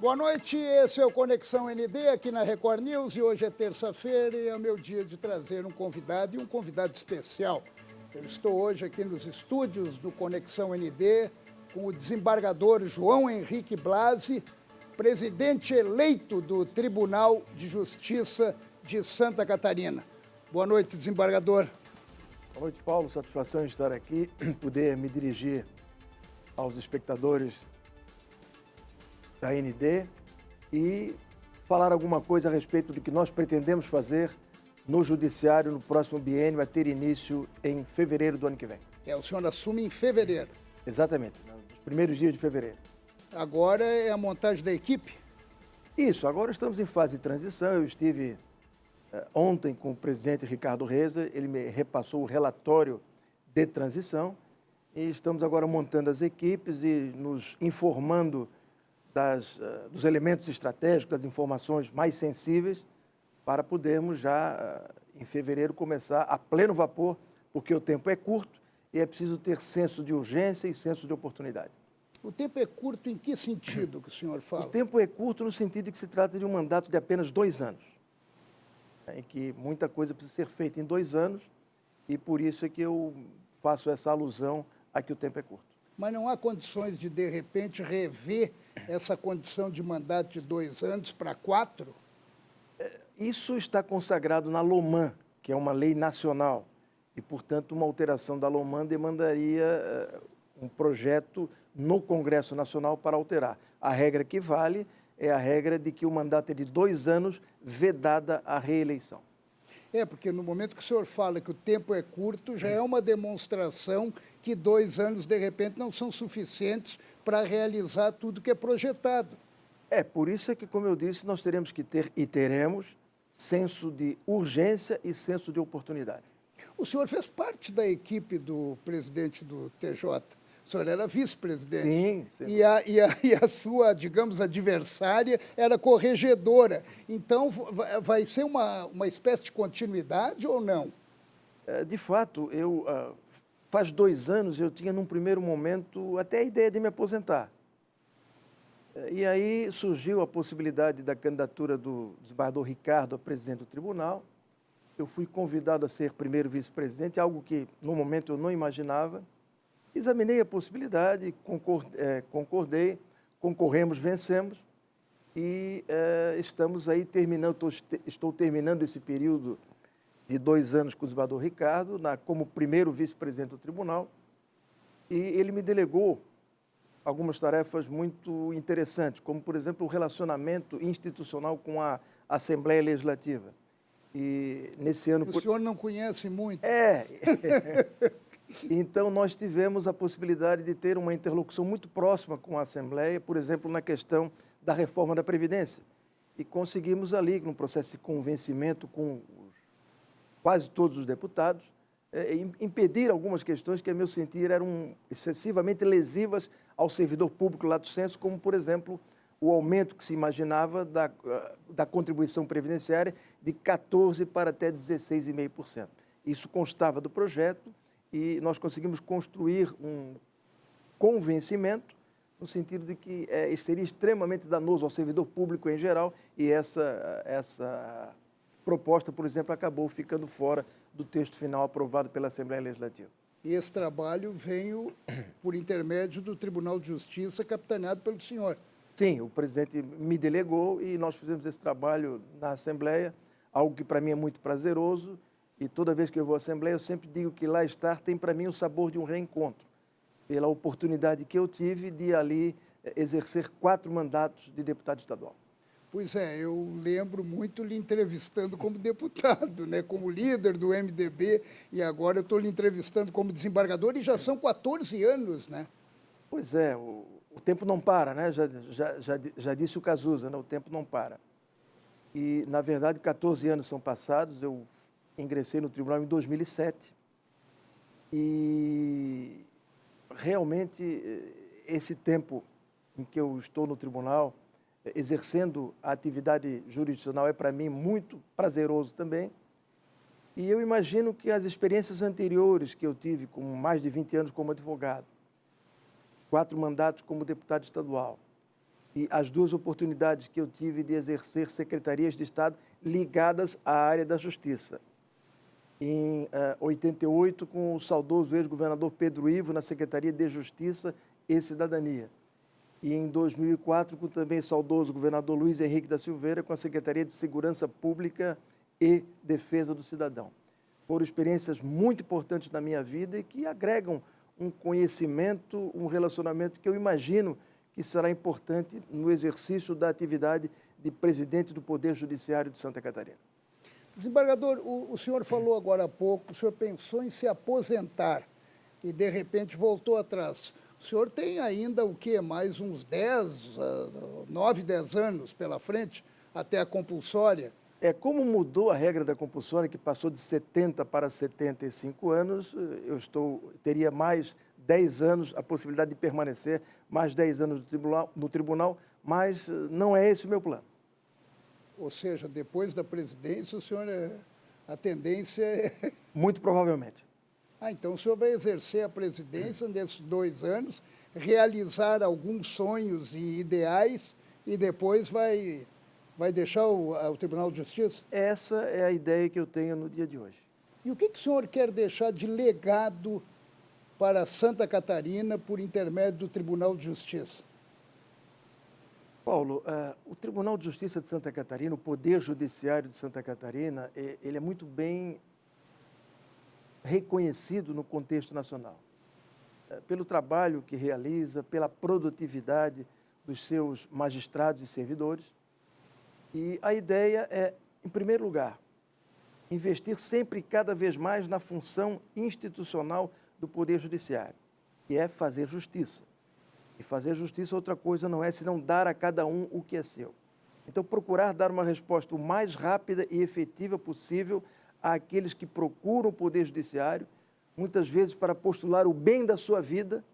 Boa noite, esse é o Conexão ND aqui na Record News e hoje é terça-feira e é o meu dia de trazer um convidado e um convidado especial. Eu estou hoje aqui nos estúdios do Conexão ND com o desembargador João Henrique Blasi, presidente eleito do Tribunal de Justiça de Santa Catarina. Boa noite, desembargador. Boa noite, Paulo. Satisfação em estar aqui, poder me dirigir aos espectadores da ND e falar alguma coisa a respeito do que nós pretendemos fazer no Judiciário no próximo biênio, a ter início em fevereiro do ano que vem. O senhor assume em fevereiro. Exatamente, nos primeiros dias de fevereiro. Agora é a montagem da equipe? Isso, agora estamos em fase de transição. Eu estive ontem com o presidente Ricardo Reza, ele me repassou o relatório de transição e estamos agora montando as equipes e nos informando dos elementos estratégicos, das informações mais sensíveis, para podermos já, em fevereiro, começar a pleno vapor, porque o tempo é curto e é preciso ter senso de urgência e senso de oportunidade. O tempo é curto em que sentido que o senhor fala? O tempo é curto no sentido de que se trata de um mandato de apenas 2 anos, em que muita coisa precisa ser feita em 2 anos e por isso é que eu faço essa alusão a que o tempo é curto. Mas não há condições de repente, rever essa condição de mandato de 2 anos para 4? Isso está consagrado na LOMAN, que é uma lei nacional, e, portanto, uma alteração da LOMAN demandaria um projeto no Congresso Nacional para alterar. A regra que vale é a regra de que o mandato é de 2 anos, vedada a reeleição. Porque no momento que o senhor fala que o tempo é curto, já é uma demonstração que 2 anos, de repente, não são suficientes para realizar tudo que é projetado. Por isso é que, como eu disse, nós teremos que ter e teremos senso de urgência e senso de oportunidade. O senhor fez parte da equipe do presidente do TJ. O senhor era vice-presidente. Sim. E a sua, digamos, adversária era corregedora. Então, vai ser uma espécie de continuidade ou não? De fato, faz 2 anos eu tinha, num primeiro momento, até a ideia de me aposentar. E aí surgiu a possibilidade da candidatura do desembargador Ricardo a presidente do tribunal. Eu fui convidado a ser primeiro vice-presidente, algo que, no momento, eu não imaginava. Examinei a possibilidade, concordei, concorremos, vencemos e estamos aí terminando, estou terminando esse período de 2 anos com o desembargador Ricardo, como primeiro vice-presidente do tribunal, e ele me delegou algumas tarefas muito interessantes, como, por exemplo, o relacionamento institucional com a Assembleia Legislativa. E nesse ano... O senhor não conhece muito. Então, nós tivemos a possibilidade de ter uma interlocução muito próxima com a Assembleia, por exemplo, na questão da reforma da Previdência. E conseguimos ali, no processo de convencimento com quase todos os deputados, impedir algumas questões que, a meu sentir, eram excessivamente lesivas ao servidor público lato sensu, como, por exemplo, o aumento que se imaginava da contribuição previdenciária de 14% para até 16,5%. Isso constava do projeto e nós conseguimos construir um convencimento no sentido de que seria extremamente danoso ao servidor público em geral e essa proposta, por exemplo, acabou ficando fora do texto final aprovado pela Assembleia Legislativa. E esse trabalho veio por intermédio do Tribunal de Justiça, capitaneado pelo senhor. Sim, o presidente me delegou e nós fizemos esse trabalho na Assembleia, algo que para mim é muito prazeroso, e toda vez que eu vou à Assembleia eu sempre digo que lá estar tem para mim o sabor de um reencontro, pela oportunidade que eu tive de ali exercer 4 mandatos de deputado estadual. Pois eu lembro muito lhe entrevistando como deputado, como líder do MDB, e agora eu estou lhe entrevistando como desembargador, e já são 14 anos, né? Pois é, o tempo não para, né? Já disse o Cazuza, né? O tempo não para. E, na verdade, 14 anos são passados, eu ingressei no tribunal em 2007, e realmente esse tempo em que eu estou no tribunal, exercendo a atividade jurisdicional, é para mim muito prazeroso também. E eu imagino que as experiências anteriores que eu tive, com mais de 20 anos como advogado, 4 mandatos como deputado estadual, e as duas oportunidades que eu tive de exercer secretarias de Estado ligadas à área da justiça. Em 88, com o saudoso ex-governador Pedro Ivo, na Secretaria de Justiça e Cidadania. E em 2004, com também o saudoso governador Luiz Henrique da Silveira, com a Secretaria de Segurança Pública e Defesa do Cidadão. Foram experiências muito importantes na minha vida e que agregam um conhecimento, um relacionamento que eu imagino que será importante no exercício da atividade de presidente do Poder Judiciário de Santa Catarina. Desembargador, o senhor falou agora há pouco, o senhor pensou em se aposentar e, de repente, voltou atrás. O senhor tem ainda, o quê? Mais uns 9, 10 anos pela frente, até a compulsória? Como mudou a regra da compulsória, que passou de 70 para 75 anos, teria mais 10 anos, a possibilidade de permanecer mais 10 anos no tribunal, mas não é esse o meu plano. Ou seja, depois da presidência, o senhor, a tendência é... Muito provavelmente. Então o senhor vai exercer a presidência nesses 2 anos, realizar alguns sonhos e ideais e depois vai deixar o Tribunal de Justiça? Essa é a ideia que eu tenho no dia de hoje. E o que o senhor quer deixar de legado para Santa Catarina por intermédio do Tribunal de Justiça? Paulo, o Tribunal de Justiça de Santa Catarina, o Poder Judiciário de Santa Catarina, ele é muito bem reconhecido no contexto nacional, pelo trabalho que realiza, pela produtividade dos seus magistrados e servidores. E a ideia é, em primeiro lugar, investir sempre e cada vez mais na função institucional do Poder Judiciário, que é fazer justiça. E fazer justiça outra coisa não é senão dar a cada um o que é seu. Então, procurar dar uma resposta o mais rápida e efetiva possível àqueles que procuram o Poder Judiciário, muitas vezes para postular o bem da sua vida.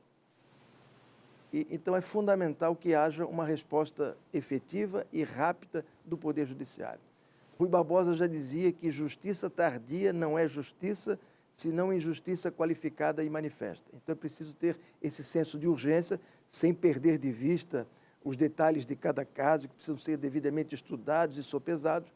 Então, é fundamental que haja uma resposta efetiva e rápida do Poder Judiciário. Rui Barbosa já dizia que justiça tardia não é justiça, senão injustiça qualificada e manifesta. Então, é preciso ter esse senso de urgência, sem perder de vista os detalhes de cada caso, que precisam ser devidamente estudados e sopesados,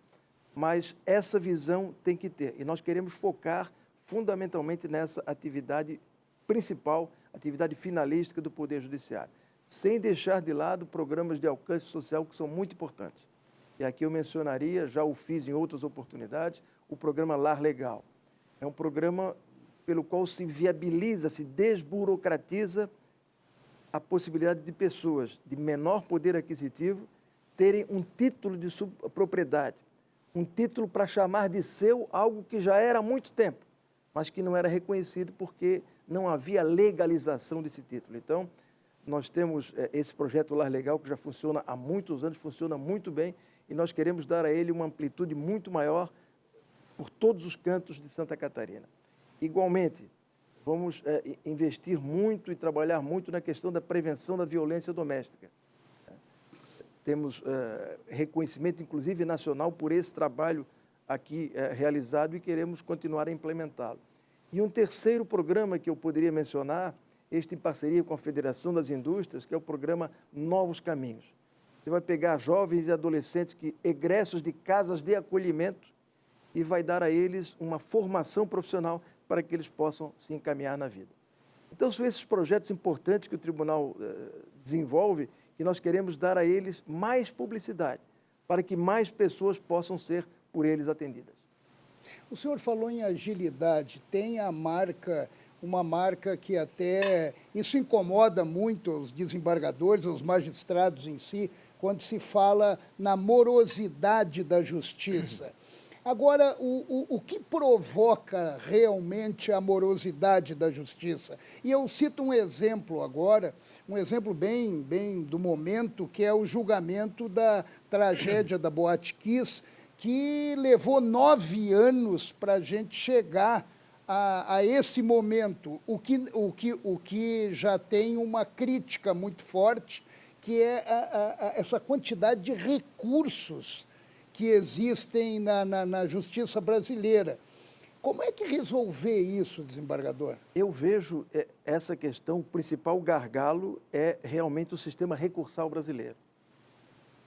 mas essa visão tem que ter. E nós queremos focar fundamentalmente nessa atividade principal, atividade finalística do Poder Judiciário, sem deixar de lado programas de alcance social que são muito importantes. E aqui eu mencionaria, já o fiz em outras oportunidades, o programa Lar Legal. É um programa pelo qual se viabiliza, se desburocratiza a possibilidade de pessoas de menor poder aquisitivo terem um título de propriedade, um título para chamar de seu algo que já era há muito tempo, mas que não era reconhecido porque não havia legalização desse título. Então, nós temos esse projeto Lar Legal, que já funciona há muitos anos, funciona muito bem, e nós queremos dar a ele uma amplitude muito maior por todos os cantos de Santa Catarina. Igualmente, vamos investir muito e trabalhar muito na questão da prevenção da violência doméstica. Temos reconhecimento, inclusive nacional, por esse trabalho aqui realizado e queremos continuar a implementá-lo. E um terceiro programa que eu poderia mencionar, este em parceria com a Federação das Indústrias, que é o programa Novos Caminhos. Você vai pegar jovens e adolescentes que egressos de casas de acolhimento e vai dar a eles uma formação profissional para que eles possam se encaminhar na vida. Então, são esses projetos importantes que o Tribunal desenvolve, que nós queremos dar a eles mais publicidade, para que mais pessoas possam ser por eles atendidas. O senhor falou em agilidade, tem uma marca que até... Isso incomoda muito os desembargadores, os magistrados em si, quando se fala na morosidade da justiça. Agora, o que provoca realmente a morosidade da justiça? E eu cito um exemplo agora, um exemplo bem do momento, que é o julgamento da tragédia da Boate Kiss, que levou 9 anos para a gente chegar a esse momento, o que já tem uma crítica muito forte, que é essa quantidade de recursos que existem na justiça brasileira. Como é que resolver isso, desembargador? Eu vejo essa questão, o principal gargalo é realmente o sistema recursal brasileiro.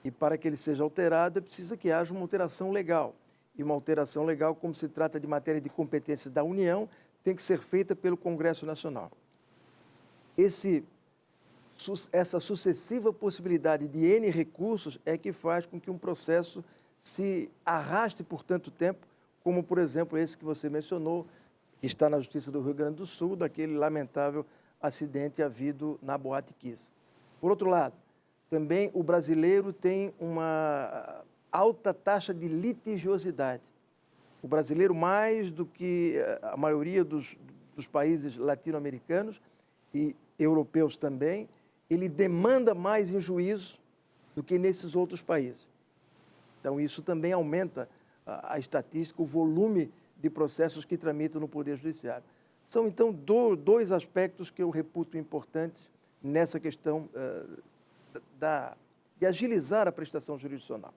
E para que ele seja alterado, é preciso que haja uma alteração legal. E uma alteração legal, como se trata de matéria de competência da União, tem que ser feita pelo Congresso Nacional. Essa sucessiva possibilidade de N recursos é que faz com que um processo se arraste por tanto tempo, como, por exemplo, esse que você mencionou, que está na Justiça do Rio Grande do Sul, daquele lamentável acidente havido na Boate Kiss. Por outro lado, também o brasileiro tem uma alta taxa de litigiosidade. O brasileiro, mais do que a maioria dos países latino-americanos e europeus também, ele demanda mais em juízo do que nesses outros países. Então, isso também aumenta a estatística, o volume de processos que tramitam no Poder Judiciário. São, então, dois aspectos que eu reputo importantes nessa questão de agilizar a prestação jurisdicional.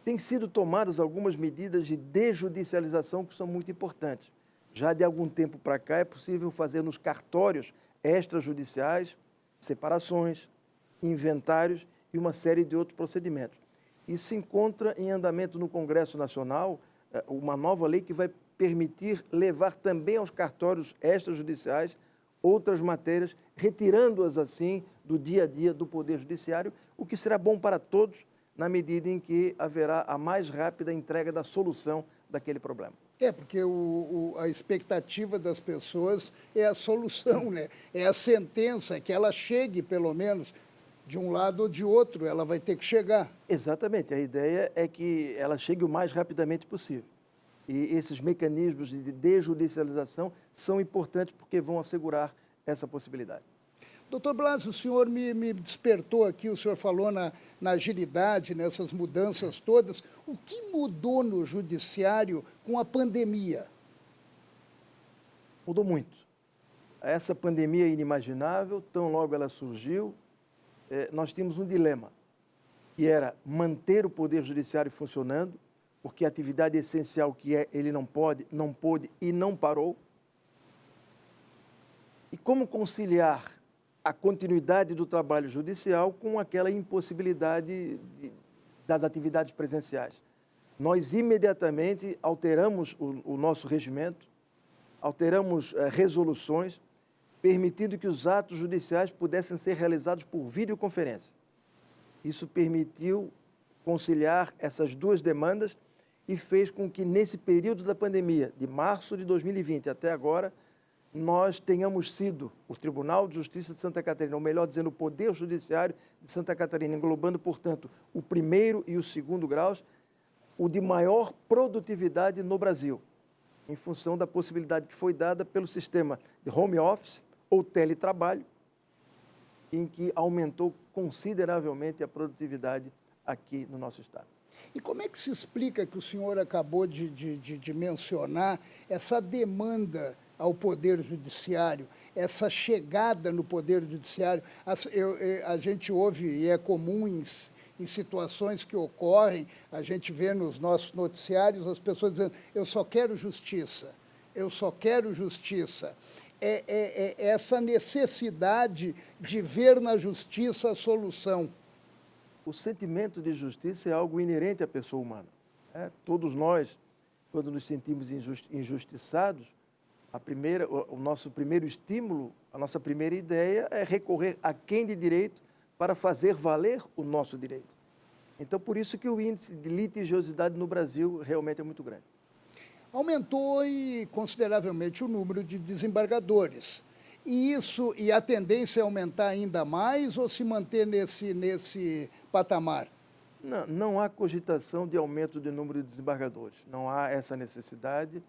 Têm sido tomadas algumas medidas de desjudicialização que são muito importantes. Já de algum tempo para cá é possível fazer nos cartórios extrajudiciais separações, inventários e uma série de outros procedimentos. E se encontra em andamento no Congresso Nacional uma nova lei que vai permitir levar também aos cartórios extrajudiciais outras matérias, retirando-as assim do dia a dia do Poder Judiciário, o que será bom para todos, na medida em que haverá a mais rápida entrega da solução daquele problema. Porque a expectativa das pessoas é a solução, né? É a sentença, que ela chegue, pelo menos, de um lado ou de outro, ela vai ter que chegar. Exatamente, a ideia é que ela chegue o mais rapidamente possível. E esses mecanismos de desjudicialização são importantes porque vão assegurar essa possibilidade. Doutor Blas, o senhor me despertou aqui, o senhor falou na agilidade, nessas mudanças todas. O que mudou no judiciário com a pandemia? Mudou muito. Essa pandemia é inimaginável, tão logo ela surgiu, nós tínhamos um dilema, que era manter o Poder Judiciário funcionando, porque a atividade essencial que ele não pôde e não parou. E como conciliar a continuidade do trabalho judicial com aquela impossibilidade das atividades presenciais. Nós imediatamente alteramos o nosso regimento, alteramos resoluções, permitindo que os atos judiciais pudessem ser realizados por videoconferência. Isso permitiu conciliar essas duas demandas e fez com que, nesse período da pandemia, de março de 2020 até agora, nós tenhamos sido, o Tribunal de Justiça de Santa Catarina, ou melhor dizendo, o Poder Judiciário de Santa Catarina, englobando, portanto, o primeiro e o segundo graus, o de maior produtividade no Brasil, em função da possibilidade que foi dada pelo sistema de home office ou teletrabalho, em que aumentou consideravelmente a produtividade aqui no nosso estado. E como é que se explica que o senhor acabou de mencionar essa demanda ao Poder Judiciário, essa chegada no Poder Judiciário? A gente ouve, e é comum em situações que ocorrem, a gente vê nos nossos noticiários as pessoas dizendo: eu só quero justiça, eu só quero justiça. Essa necessidade de ver na justiça a solução. O sentimento de justiça é algo inerente à pessoa humana. Todos nós, quando nos sentimos injustiçados, o nosso primeiro estímulo, a nossa primeira ideia é recorrer a quem de direito para fazer valer o nosso direito. Então, por isso que o índice de litigiosidade no Brasil realmente é muito grande. Aumentou consideravelmente o número de desembargadores. E a tendência é aumentar ainda mais ou se manter nesse patamar? Não há cogitação de aumento de número de desembargadores. Não há essa necessidade.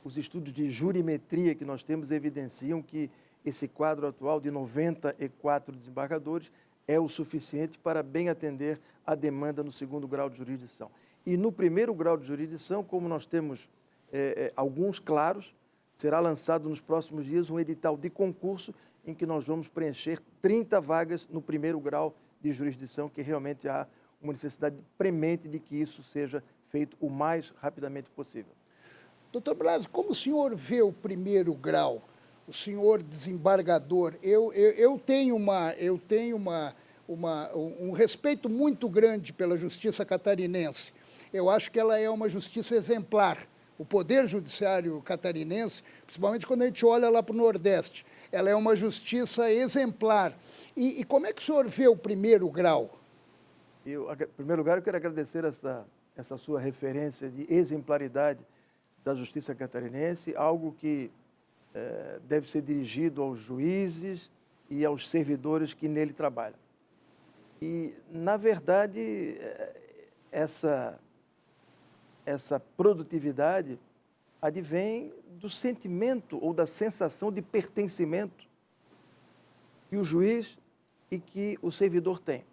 Os estudos de jurimetria que nós temos evidenciam que esse quadro atual de 94 desembargadores é o suficiente para bem atender a demanda no segundo grau de jurisdição. E no primeiro grau de jurisdição, como nós temos alguns claros, será lançado nos próximos dias um edital de concurso em que nós vamos preencher 30 vagas no primeiro grau de jurisdição, que realmente há uma necessidade premente de que isso seja feito o mais rapidamente possível. Doutor Blas, como o senhor vê o primeiro grau, o senhor desembargador? Eu tenho um respeito muito grande pela justiça catarinense. Eu acho que ela é uma justiça exemplar. O Poder Judiciário catarinense, principalmente quando a gente olha lá para o Nordeste, ela é uma justiça exemplar. E como é que o senhor vê o primeiro grau? Em primeiro lugar, eu quero agradecer essa sua referência de exemplaridade da justiça catarinense, algo que deve ser dirigido aos juízes e aos servidores que nele trabalham. E, na verdade, essa produtividade advém do sentimento ou da sensação de pertencimento que o juiz e que o servidor têm.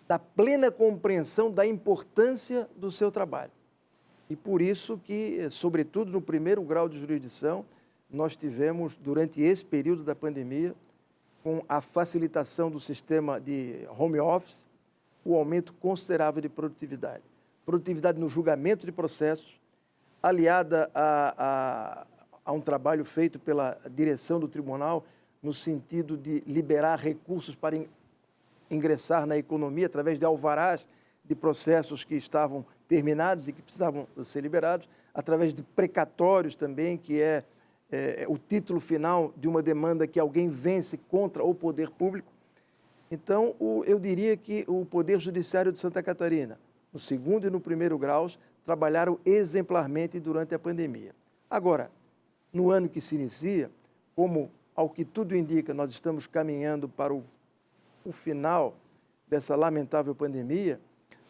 Da plena compreensão da importância do seu trabalho. E por isso que, sobretudo no primeiro grau de jurisdição, nós tivemos, durante esse período da pandemia, com a facilitação do sistema de home office, o aumento considerável de produtividade. Produtividade no julgamento de processos, aliada a um trabalho feito pela direção do tribunal, no sentido de liberar recursos para ingressar na economia através de alvarás de processos que estavam terminados e que precisavam ser liberados, através de precatórios também, que é o título final de uma demanda que alguém vence contra o poder público. Então, eu diria que o Poder Judiciário de Santa Catarina, no segundo e no primeiro graus, trabalharam exemplarmente durante a pandemia. Agora, no ano que se inicia, como ao que tudo indica, nós estamos caminhando para o final dessa lamentável pandemia,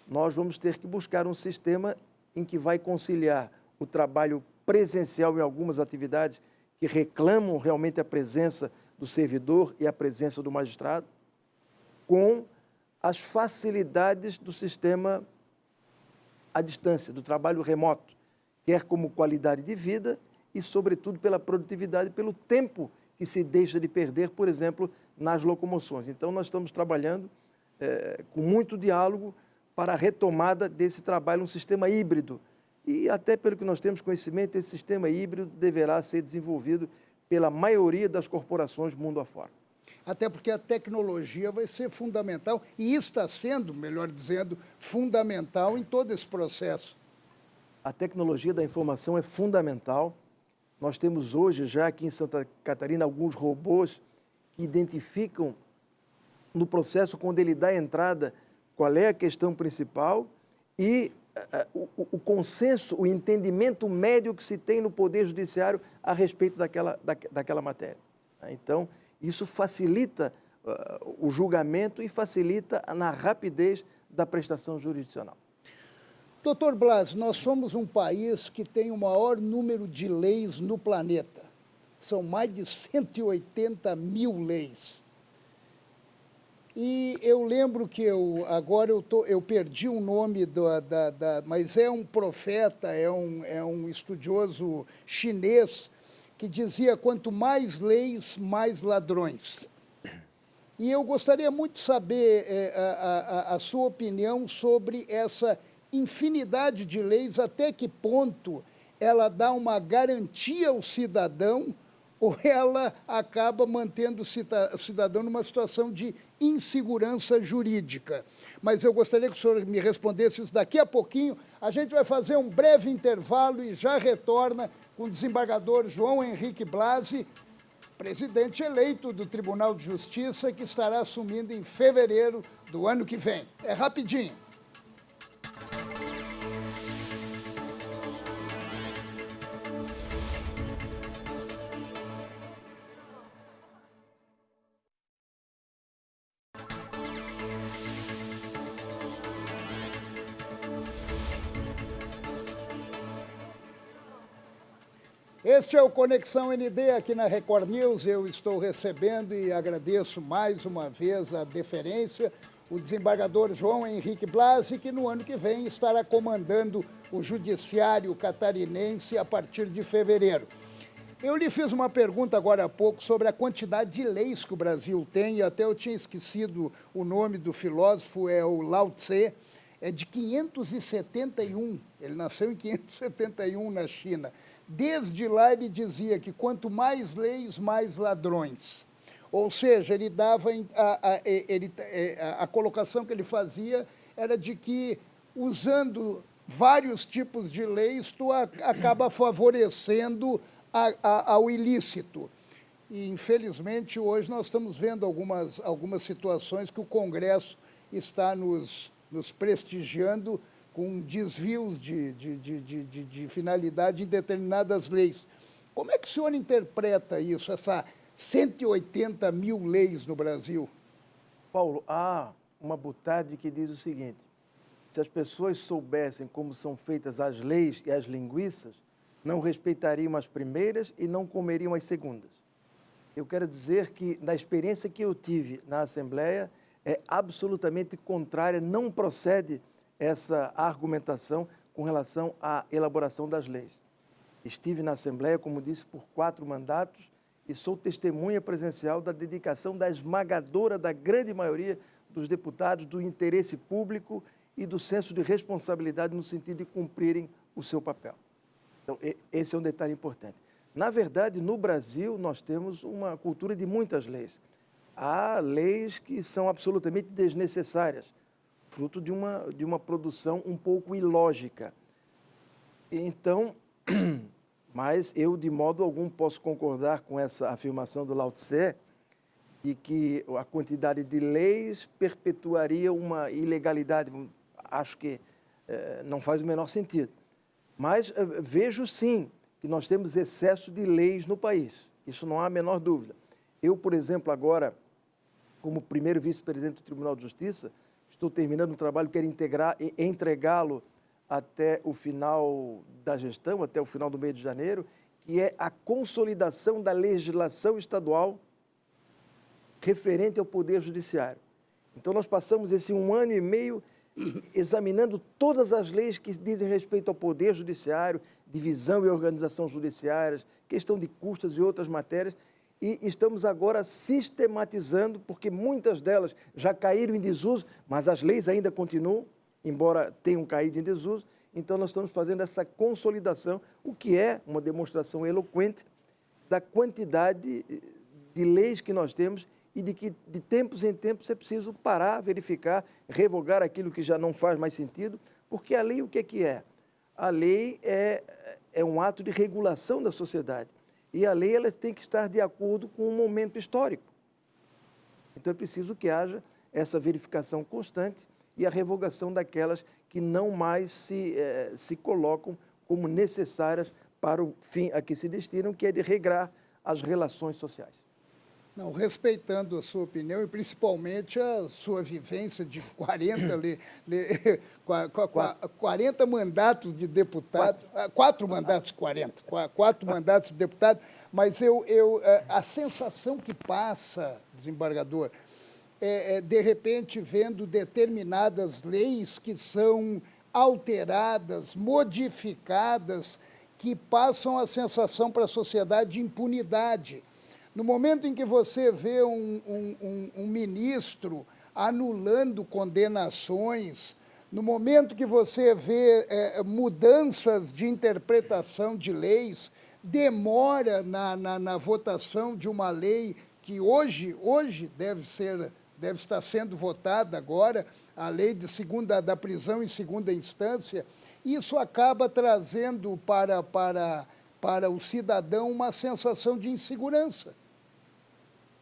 nós vamos ter que buscar um sistema em que vai conciliar o trabalho presencial em algumas atividades que reclamam realmente a presença do servidor e a presença do magistrado, com as facilidades do sistema à distância, do trabalho remoto, quer como qualidade de vida e, sobretudo, pela produtividade, pelo tempo que se deixa de perder, por exemplo, nas locomoções. Então, nós estamos trabalhando com muito diálogo para a retomada desse trabalho, um sistema híbrido. E, até pelo que nós temos conhecimento, esse sistema híbrido deverá ser desenvolvido pela maioria das corporações mundo afora. Até porque a tecnologia vai ser fundamental, e está sendo, melhor dizendo, fundamental em todo esse processo. A tecnologia da informação é fundamental. Nós temos hoje, já aqui em Santa Catarina, alguns robôs que identificam no processo, quando ele dá a entrada, qual é a questão principal e o consenso, o entendimento médio que se tem no Poder Judiciário a respeito daquela matéria. Então, isso facilita o julgamento e facilita na rapidez da prestação jurisdicional. Doutor Blas, nós somos um país que tem o maior número de leis no planeta. São mais de 180 mil leis. E eu lembro que agora eu perdi o nome, mas é um profeta, é um estudioso chinês, que dizia: quanto mais leis, mais ladrões. E eu gostaria muito de saber a sua opinião sobre essa infinidade de leis, até que ponto ela dá uma garantia ao cidadão ou ela acaba mantendo o cidadão numa situação de insegurança jurídica. Mas eu gostaria que o senhor me respondesse isso daqui a pouquinho. A gente vai fazer um breve intervalo e já retorna com o desembargador João Henrique Blasi, presidente eleito do Tribunal de Justiça, que estará assumindo em fevereiro do ano que vem. É rapidinho. Este é o Conexão ND aqui na Record News. Eu estou recebendo e agradeço mais uma vez a deferência, o desembargador João Henrique Blasi, que no ano que vem estará comandando o Judiciário catarinense a partir de fevereiro. Eu lhe fiz uma pergunta agora há pouco sobre a quantidade de leis que o Brasil tem, e até eu tinha esquecido o nome do filósofo, é o Lao Tse, é de 571, ele nasceu em 571 na China. Desde lá ele dizia que quanto mais leis, mais ladrões. Ou seja, ele dava a colocação que ele fazia era de que, usando vários tipos de leis, tu acaba favorecendo ao ilícito. E, infelizmente, hoje nós estamos vendo algumas situações que o Congresso está nos prestigiando com desvios de finalidade em determinadas leis. Como é que o senhor interpreta isso, essa 180 mil leis no Brasil? Paulo, há uma butade que diz o seguinte: se as pessoas soubessem como são feitas as leis e as linguiças, não respeitariam as primeiras e não comeriam as segundas. Eu quero dizer que, na experiência que eu tive na Assembleia, é absolutamente contrária, não procede essa argumentação com relação à elaboração das leis. Estive na Assembleia, como disse, por 4 mandatos e sou testemunha presencial da dedicação da esmagadora, da grande maioria dos deputados, do interesse público e do senso de responsabilidade no sentido de cumprirem o seu papel. Então, esse é um detalhe importante. Na verdade, no Brasil, nós temos uma cultura de muitas leis. Há leis que são absolutamente desnecessárias, fruto de uma produção um pouco ilógica. Então, mas eu, de modo algum, posso concordar com essa afirmação do Lao Tse, de que a quantidade de leis perpetuaria uma ilegalidade. Acho que não faz o menor sentido. Mas vejo, sim, que nós temos excesso de leis no país. Isso não há a menor dúvida. Eu, por exemplo, agora, como primeiro vice-presidente do Tribunal de Justiça, estou terminando um trabalho, quero entregá-lo até o final da gestão, até o final do mês de janeiro, que é a consolidação da legislação estadual referente ao Poder Judiciário. Então, nós passamos esse 1 ano e meio examinando todas as leis que dizem respeito ao Poder Judiciário, divisão e organização judiciárias, questão de custas e outras matérias, e estamos agora sistematizando, porque muitas delas já caíram em desuso, mas as leis ainda continuam, embora tenham caído em desuso. Então, nós estamos fazendo essa consolidação, o que é uma demonstração eloquente da quantidade de leis que nós temos e de que, de tempos em tempos, é preciso parar, verificar, revogar aquilo que já não faz mais sentido, porque a lei, o que é que é? A lei é um ato de regulação da sociedade. E a lei ela tem que estar de acordo com o momento histórico. Então, é preciso que haja essa verificação constante e a revogação daquelas que não mais se colocam como necessárias para o fim a que se destinam, que é de regrar as relações sociais. Não, respeitando a sua opinião e principalmente a sua vivência de 40 mandatos de deputado, 4 mandatos, 4 mandatos de deputado, mas a sensação que passa, desembargador, de repente vendo determinadas leis que são alteradas, modificadas, que passam a sensação para a sociedade de impunidade. No momento em que você vê um ministro anulando condenações, no momento que você vê mudanças de interpretação de leis, demora na votação de uma lei que hoje deve estar sendo votada agora, a lei da prisão em segunda instância, isso acaba trazendo para o cidadão uma sensação de insegurança.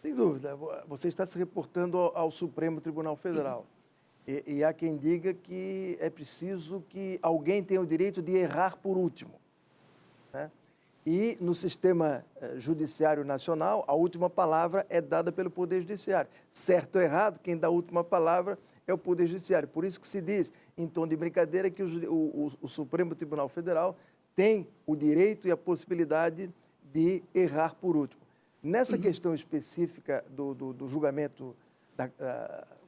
Sem dúvida, você está se reportando ao Supremo Tribunal Federal. E há quem diga que é preciso que alguém tenha o direito de errar por último, né? E no sistema judiciário nacional, a última palavra é dada pelo Poder Judiciário. Certo ou errado, quem dá a última palavra é o Poder Judiciário. Por isso que se diz, em tom de brincadeira, que o Supremo Tribunal Federal tem o direito e a possibilidade de errar por último. Nessa questão específica do julgamento,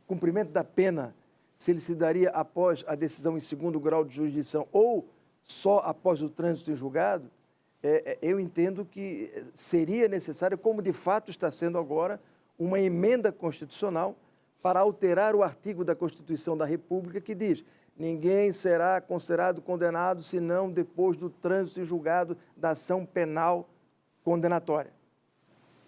cumprimento da pena, se ele se daria após a decisão em segundo grau de jurisdição ou só após o trânsito em julgado, eu entendo que seria necessário, como de fato está sendo agora, uma emenda constitucional para alterar o artigo da Constituição da República que diz: ninguém será considerado condenado senão depois do trânsito em julgado da ação penal condenatória.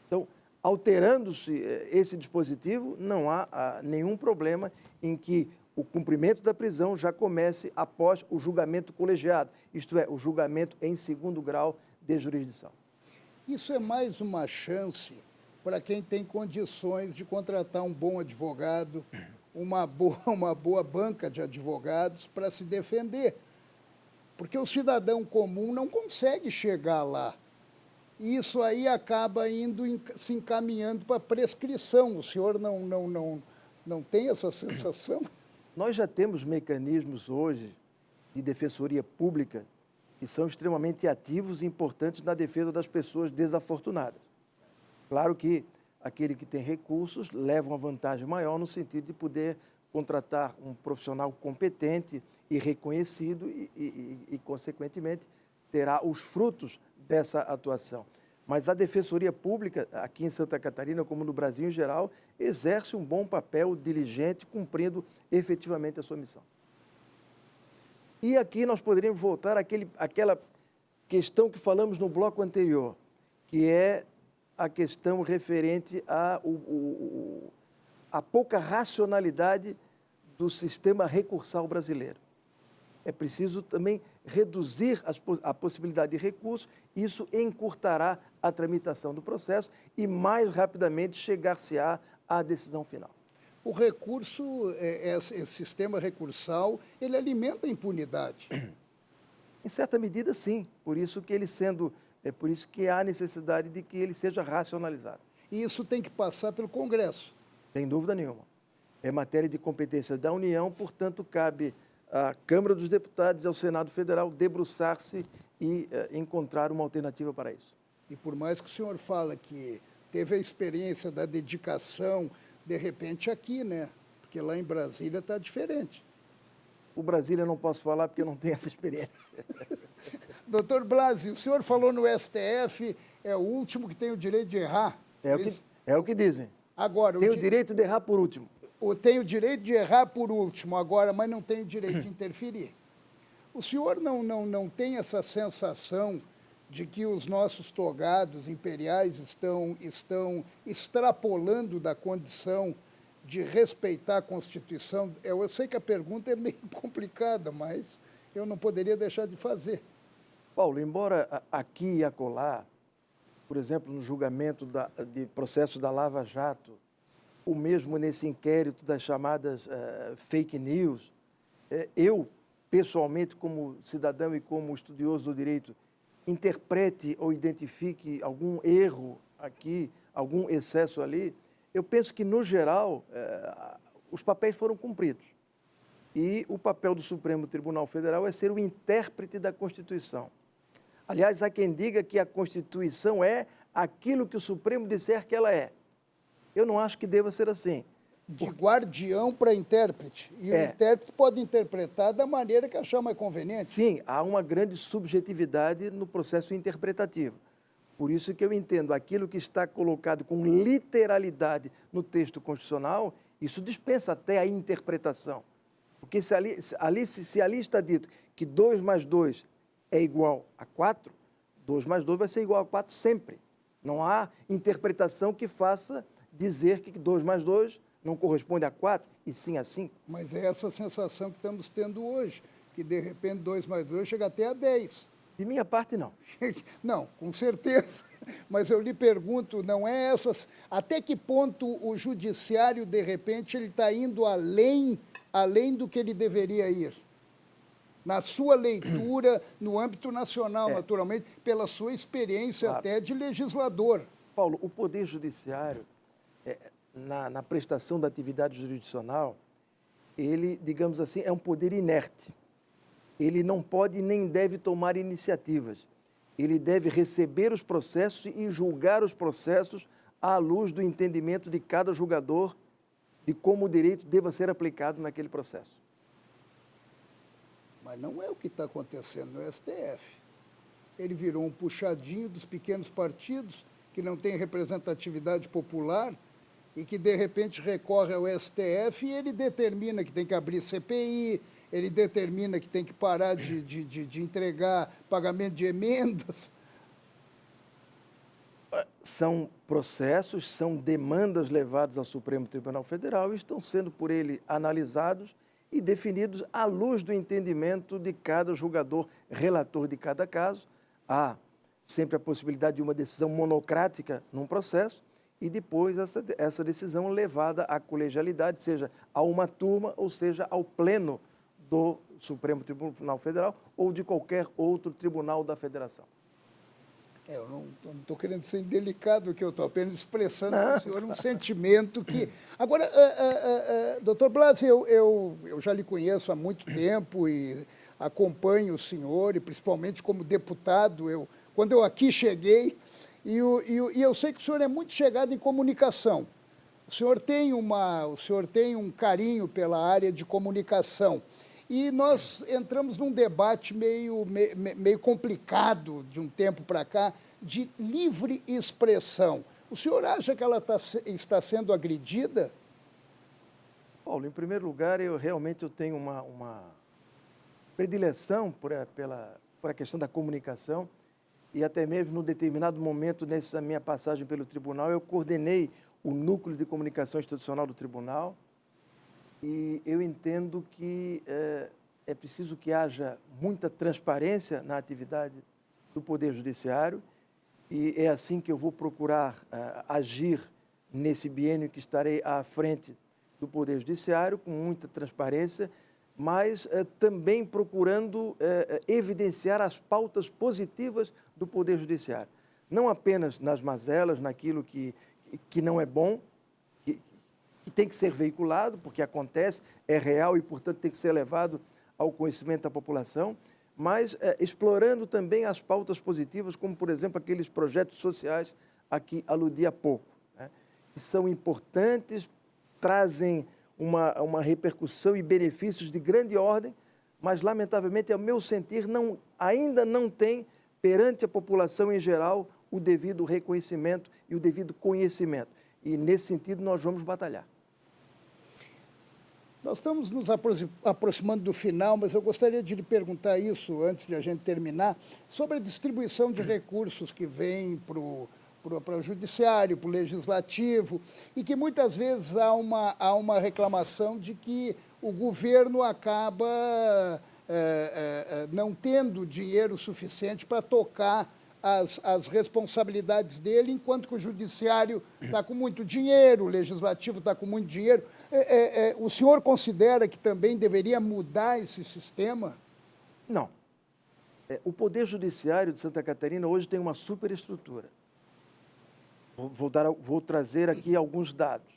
Então, Alterando-se esse dispositivo, não há nenhum problema em que o cumprimento da prisão já comece após o julgamento colegiado, isto é, o julgamento em segundo grau de jurisdição. Isso é mais uma chance para quem tem condições de contratar um bom advogado, uma boa banca de advogados para se defender. Porque o cidadão comum não consegue chegar lá. E isso aí acaba se encaminhando para prescrição. O senhor não tem essa sensação? Nós já temos mecanismos hoje de defensoria pública que são extremamente ativos e importantes na defesa das pessoas desafortunadas. Claro que aquele que tem recursos leva uma vantagem maior no sentido de poder contratar um profissional competente e reconhecido e consequentemente, terá os frutos dessa atuação. Mas a Defensoria Pública, aqui em Santa Catarina, como no Brasil em geral, exerce um bom papel diligente, cumprindo efetivamente a sua missão. E aqui nós poderíamos voltar àquela questão que falamos no bloco anterior, que é a questão referente à pouca racionalidade do sistema recursal brasileiro. É preciso também reduzir a possibilidade de recurso, isso encurtará a tramitação do processo e mais rapidamente chegar-se-á à decisão final. O recurso, esse sistema recursal, ele alimenta a impunidade. Em certa medida, sim. Por isso que há necessidade de que ele seja racionalizado. E isso tem que passar pelo Congresso. Sem dúvida nenhuma. É matéria de competência da União, portanto, cabe à Câmara dos Deputados e ao Senado Federal debruçar-se e encontrar uma alternativa para isso. E por mais que o senhor fala que teve a experiência da dedicação, de repente aqui, né? Porque lá em Brasília está diferente. O Brasília eu não posso falar porque eu não tenho essa experiência. Doutor Blasi, o senhor falou no STF, é o último que tem o direito de errar. É o que dizem. Agora, tem o direito de errar por último. Tem o direito de errar por último agora, mas não tem o direito de interferir. O senhor não tem essa sensação de que os nossos togados imperiais estão extrapolando da condição de respeitar a Constituição? Eu sei que a pergunta é meio complicada, mas eu não poderia deixar de fazer. Paulo, embora aqui e acolá, por exemplo, no julgamento de processo da Lava Jato, ou mesmo nesse inquérito das chamadas fake news, eu, pessoalmente, como cidadão e como estudioso do direito, interprete ou identifique algum erro aqui, algum excesso ali, eu penso que, no geral, os papéis foram cumpridos. E o papel do Supremo Tribunal Federal é ser o intérprete da Constituição. Aliás, há quem diga que a Constituição é aquilo que o Supremo disser que ela é. Eu não acho que deva ser assim. De guardião para intérprete. E o intérprete pode interpretar da maneira que achar mais conveniente. Sim, há uma grande subjetividade no processo interpretativo. Por isso que eu entendo aquilo que está colocado com literalidade no texto constitucional, isso dispensa até a interpretação. Porque se ali está dito que 2 mais 2 é igual a 4, 2 mais 2 vai ser igual a 4 sempre. Não há interpretação que faça dizer que 2 mais 2 não corresponde a 4, e sim a 5. Mas é essa sensação que estamos tendo hoje, que de repente 2 mais 2 chega até a 10. De minha parte, não. Não, com certeza. Mas eu lhe pergunto, não é essas... Até que ponto o judiciário, de repente, ele está indo além do que ele deveria ir? Na sua leitura, no âmbito nacional, naturalmente, pela sua experiência até de legislador. Paulo, o Poder Judiciário, na prestação da atividade jurisdicional, ele, digamos assim, é um poder inerte. Ele não pode nem deve tomar iniciativas. Ele deve receber os processos e julgar os processos à luz do entendimento de cada julgador de como o direito deva ser aplicado naquele processo. Mas não é o que está acontecendo no STF. Ele virou um puxadinho dos pequenos partidos que não têm representatividade popular e que, de repente, recorre ao STF e ele determina que tem que abrir CPI, ele determina que tem que parar de entregar pagamento de emendas. são processos, são demandas levadas ao Supremo Tribunal Federal e estão sendo por ele analisados e definidos à luz do entendimento de cada julgador, relator de cada caso. Há sempre a possibilidade de uma decisão monocrática num processo e depois essa decisão levada à colegialidade, seja a uma turma ou seja ao pleno do Supremo Tribunal Federal ou de qualquer outro tribunal da Federação. Eu não estou querendo ser indelicado aqui, eu estou apenas expressando para o senhor um sentimento que... Agora, doutor Blas, eu já lhe conheço há muito tempo e acompanho o senhor, e principalmente como deputado, quando eu aqui cheguei, e eu sei que o senhor é muito chegado em comunicação. O senhor tem um carinho pela área de comunicação. E nós entramos num debate meio complicado de um tempo para cá, de livre expressão. O senhor acha que ela está sendo agredida? Paulo, em primeiro lugar, eu tenho uma predileção por a questão da comunicação e até mesmo num determinado momento, nessa minha passagem pelo tribunal, eu coordenei o núcleo de comunicação institucional do tribunal. E eu entendo que é preciso que haja muita transparência na atividade do Poder Judiciário e é assim que eu vou procurar agir nesse biênio que estarei à frente do Poder Judiciário, com muita transparência, mas também procurando evidenciar as pautas positivas do Poder Judiciário. Não apenas nas mazelas, naquilo que não é bom, que tem que ser veiculado, porque acontece, é real e, portanto, tem que ser levado ao conhecimento da população, mas explorando também as pautas positivas, como, por exemplo, aqueles projetos sociais a que aludi há pouco, né, que são importantes, trazem uma repercussão e benefícios de grande ordem, mas, lamentavelmente, ao meu sentir, ainda não tem, perante a população em geral, o devido reconhecimento e o devido conhecimento. E, nesse sentido, nós vamos batalhar. Nós estamos nos aproximando do final, mas eu gostaria de lhe perguntar isso, antes de a gente terminar, sobre a distribuição de recursos que vem para o Judiciário, para o Legislativo, e que muitas vezes há uma reclamação de que o governo acaba não tendo dinheiro suficiente para tocar as responsabilidades dele, enquanto que o Judiciário está com muito dinheiro, o Legislativo está com muito dinheiro. O senhor considera que também deveria mudar esse sistema? Não. O Poder Judiciário de Santa Catarina hoje tem uma superestrutura. Vou trazer aqui alguns dados.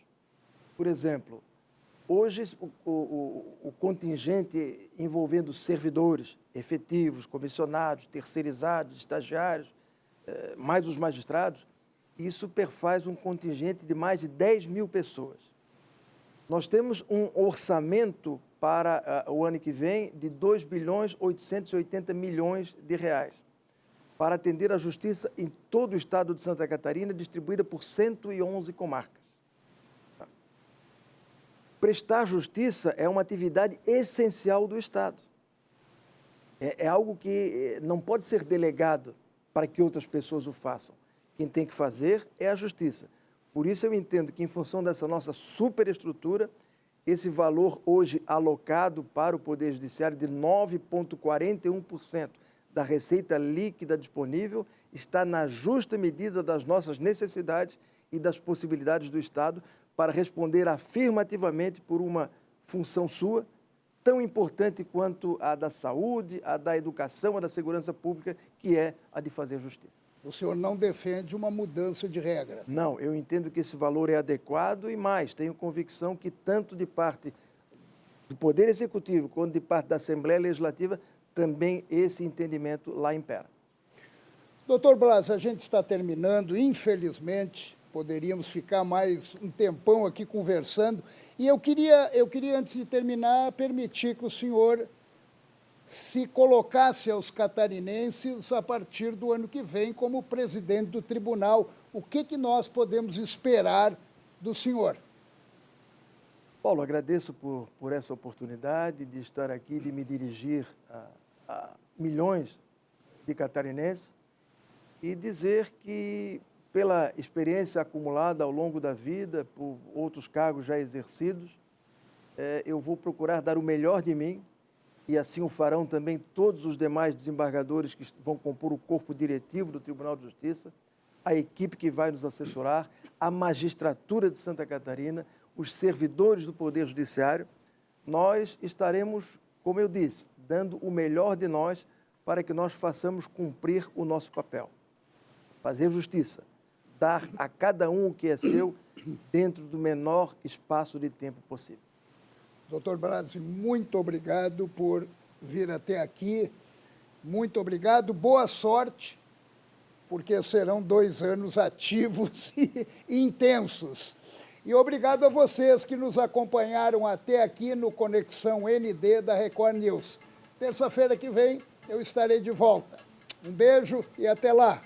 Por exemplo, hoje o contingente envolvendo servidores efetivos, comissionados, terceirizados, estagiários, mais os magistrados, isso perfaz um contingente de mais de 10 mil pessoas. Nós temos um orçamento para o ano que vem de 2.880 bilhões de reais para atender a justiça em todo o estado de Santa Catarina, distribuída por 111 comarcas. Prestar justiça é uma atividade essencial do Estado. É algo que não pode ser delegado para que outras pessoas o façam. Quem tem que fazer é a justiça. Por isso eu entendo que, em função dessa nossa superestrutura, esse valor hoje alocado para o Poder Judiciário de 9,41% da receita líquida disponível está na justa medida das nossas necessidades e das possibilidades do Estado para responder afirmativamente por uma função sua, tão importante quanto a da saúde, a da educação, a da segurança pública, que é a de fazer justiça. O senhor não defende uma mudança de regras? Não, eu entendo que esse valor é adequado e mais, tenho convicção que tanto de parte do Poder Executivo quanto de parte da Assembleia Legislativa, também esse entendimento lá impera. Doutor Blas, a gente está terminando, infelizmente, poderíamos ficar mais um tempão aqui conversando, e eu queria, antes de terminar, permitir que o senhor se colocasse aos catarinenses a partir do ano que vem como presidente do tribunal. O que nós podemos esperar do senhor? Paulo, agradeço por essa oportunidade de estar aqui, de me dirigir a milhões de catarinenses e dizer que pela experiência acumulada ao longo da vida, por outros cargos já exercidos, eu vou procurar dar o melhor de mim, e assim o farão também todos os demais desembargadores que vão compor o corpo diretivo do Tribunal de Justiça, a equipe que vai nos assessorar, a magistratura de Santa Catarina, os servidores do Poder Judiciário. Nós estaremos, como eu disse, dando o melhor de nós para que nós façamos cumprir o nosso papel. Fazer justiça, dar a cada um o que é seu dentro do menor espaço de tempo possível. Doutor Brazzi, muito obrigado por vir até aqui. Muito obrigado, boa sorte, porque serão 2 anos ativos e intensos. E obrigado a vocês que nos acompanharam até aqui no Conexão ND da Record News. Terça-feira que vem eu estarei de volta. Um beijo e até lá.